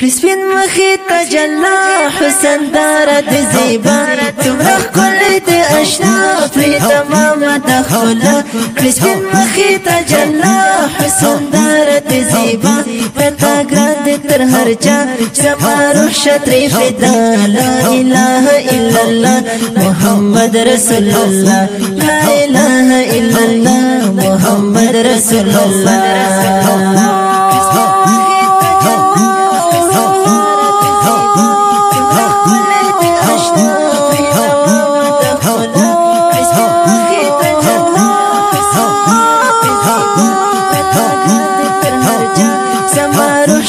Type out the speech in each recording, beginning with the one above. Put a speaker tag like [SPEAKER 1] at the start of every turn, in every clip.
[SPEAKER 1] کرسپین مخی تجلا حسن دارد زیبا تمرخ کلی دی اشنا فری تمام دخلا کرسپین مخی تجلا حسن دارد زیبا پتا گراند تر هر جا زما روح شتری فدا لا اله الا الله محمد رسول الله لا اله الا الله محمد رسول الله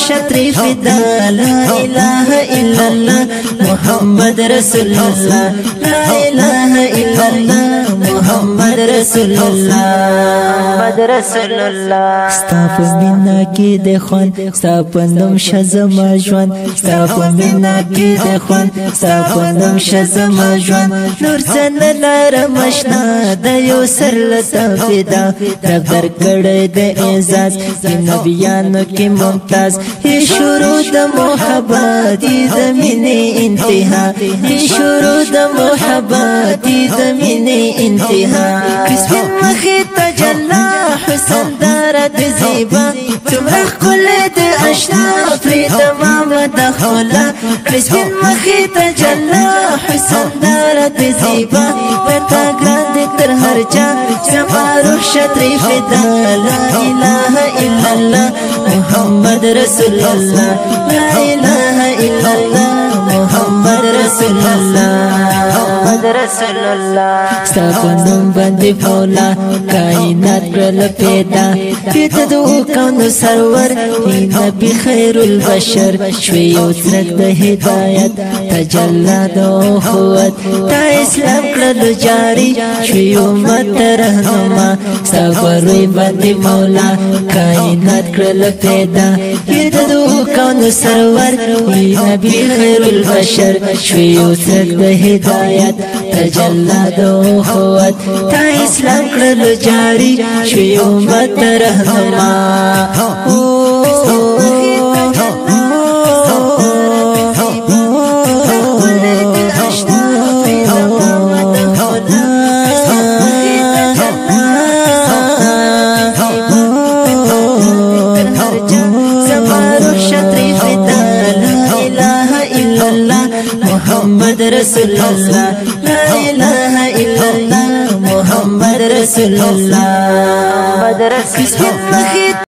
[SPEAKER 1] شتری فدا لا اله الا الله محمد رسول الله لا اله الا الله محمد رسول الله محمد رسول الله ستاپ مینا کی د خوان ستاپ نوم شزما ژوند ستاپ مینا کی د خوان ستاپ نوم شزما ژوند نور څن لار مشنا د یو سر لتا فدا رب در کړه د اعزاز د نبیانو کې ممتاز شروع د محبت د مینې انتها شروع د محبت د مینې انتها کرسپین مخی تجلا حسن دارد زیبا تمرخ کلی دی اشنا فری تمام دخلا کرسپین مخی تجلا حسن دارد زیبا پتا گراند تر هر جا زما روح شتری فدا لا اله الا الله محمد رسول الله لا اله الا الله محمد رسول الله محمد رسول الله ستاسو باندې مولا کائنات کړل پیدا پیدا د کون سرور نبی خیر البشر شوی یو څرک د هدایت تجلا د قوت تا اسلام کړل جاری شوی امت رهنما ستاسو باندې مولا کائنات کړل پیدا پیدا د کون سرور نبی خیر البشر شوی یو څرک د هدایت تجلا د قوت تا اسلام کړل جاری شوی امت رهنما محمد رسول الله لا اله الا الله محمد رسول الله محمد رسول الله